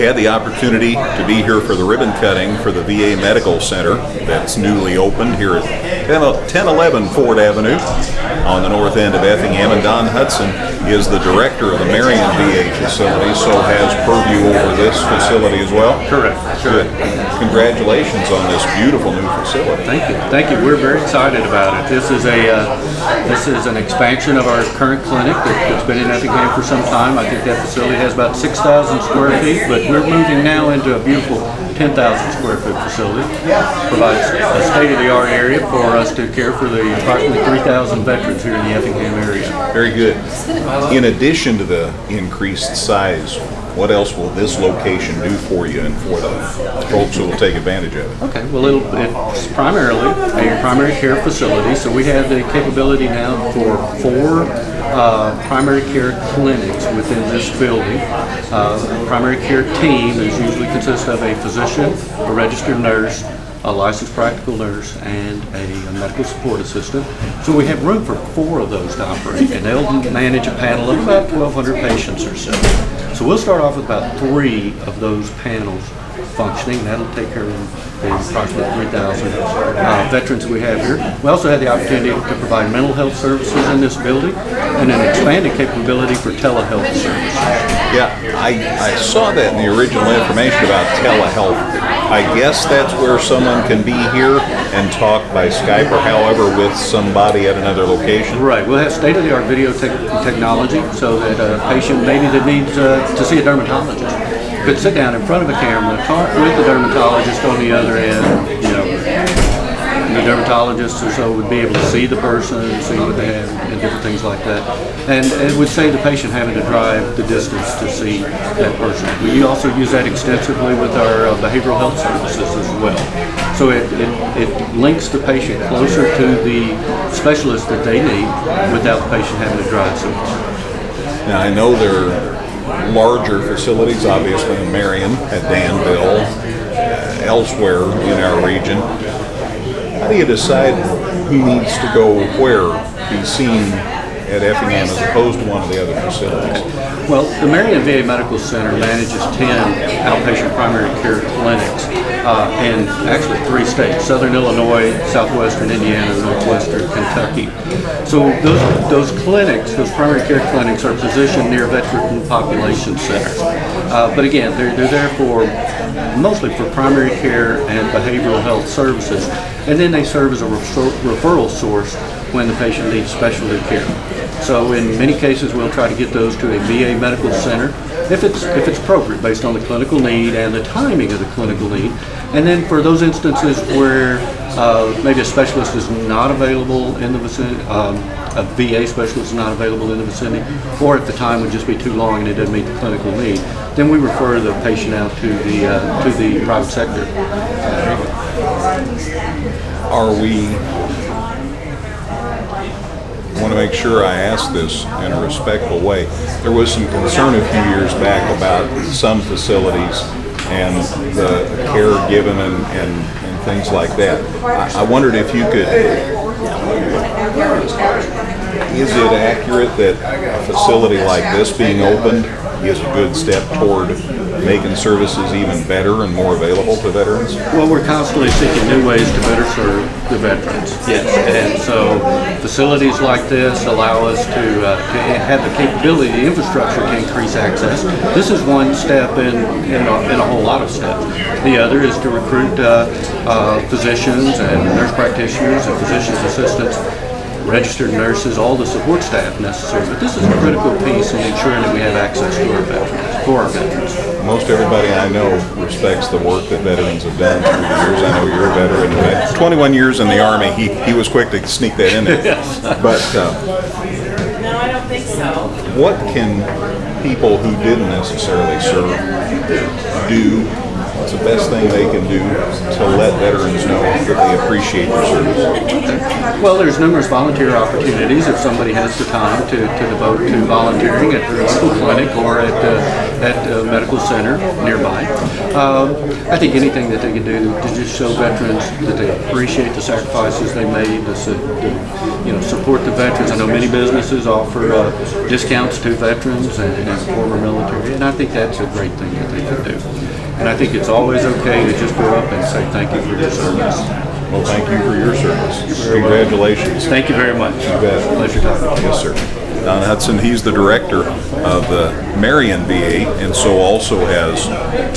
We had the opportunity to be here for the ribbon cutting for the VA Medical Center that's newly opened here at 1011 Ford Avenue on the north end of Effingham. And Don Hudson is the director of the Marion VA facility, so has purview over this facility as well. Correct. Good. Congratulations on this beautiful new facility. Thank you. Thank you. We're very excited about it. This is an expansion of our current clinic that's been in Effingham for some time. I think that facility has about 6,000 square feet, but we're moving now into a beautiful 10,000 square foot facility. Provides a state-of-the-art area for us to care for the approximately 3,000 veterans here in the Effingham area. Very good. In addition to the increased size, what else will this location do for you and for the folks who will take advantage of it? Okay, well, it's primarily a primary care facility, so we have the capability now for 4 primary care clinics within this building. The primary care team is usually consists of a physician, a registered nurse, a licensed practical nurse, and a medical support assistant. So we have room for 4 of those to operate, and they'll manage a panel of about 1,200 patients or so. So we'll start off with about 3 of those panels functioning. That'll take care of the approximately 3,000 veterans we have here. We also have the opportunity to provide mental health services in this building and an expanded capability for telehealth services. Yeah, I saw that in the original information about telehealth. I guess that's where someone can be here and talk by Skype or however with somebody at another location. Right. We'll have state-of-the-art video technology so that a patient maybe that needs to see a dermatologist could sit down in front of a camera, talk with the dermatologist on the other end. The dermatologist or so would be able to see the person and see what they have and different things like that. And it would save the patient having to drive the distance to see that person. We also use that extensively with our behavioral health services as well. So it links the patient closer to the specialist that they need without the patient having to drive so far. Now I know there are larger facilities, obviously in Marion, at Danville, elsewhere in our region. How do you decide who needs to go where, be seen at Effingham as opposed to one of the other facilities? Well, the Marion VA Medical Center manages 10 outpatient primary care clinics in actually 3 states: Southern Illinois, Southwestern Indiana, and Northwestern Kentucky. So those clinics, those primary care clinics, are positioned near veteran population centers. But again, they're there for mostly for primary care and behavioral health services, and then they serve as a referral source when the patient needs specialty care. So in many cases, we'll try to get those to a VA medical center if it's appropriate based on the clinical need and the timing of the clinical need. And then for those instances where maybe a specialist is not available in the vicinity, a VA specialist is not available in the vicinity, or if the time would just be too long and it doesn't meet the clinical need, then we refer the patient out to the private sector. I want to make sure I ask this in a respectful way. There was some concern a few years back about some facilities and the care given and things like that. I wondered if you could, is it accurate that a facility like this being opened is a good step toward making services even better and more available to veterans? Well, we're constantly seeking new ways to better serve the veterans. Yes, and so facilities like this allow us to have the capability, the infrastructure to increase access. This is one step in a whole lot of steps. The other is to recruit physicians and nurse practitioners and physicians assistants, registered nurses, all the support staff necessary. But this is a critical piece in ensuring that we have access to our veterans, for our veterans. Most everybody I know respects the work that veterans have done through the years. I know you're a veteran. 21 years in the Army, he was quick to sneak that in there. Yes. But No, I don't think so. what can people who didn't necessarily serve do? What's the best thing they can do to let veterans know that they appreciate their service? Well, there's numerous volunteer opportunities if somebody has the time to devote to volunteering at their local clinic or at a medical center nearby. I think anything that they can do to just show veterans that they appreciate the sacrifices they made, to support the veterans. I know many businesses offer discounts to veterans and former military, and I think that's a great thing that they can do. And I think it's always okay to just go up and say thank you for your service. Well, thank you for your service. Congratulations. Thank you very much. You bet. Pleasure talking to you. Yes, sir. Don Hudson, he's the director of the Marion VA, and so also has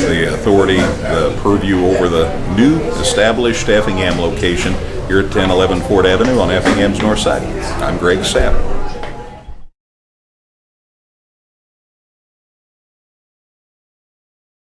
the authority, the purview over the new established Effingham location here at 1011 Ford Avenue on Effingham's north side. I'm Greg Sapp.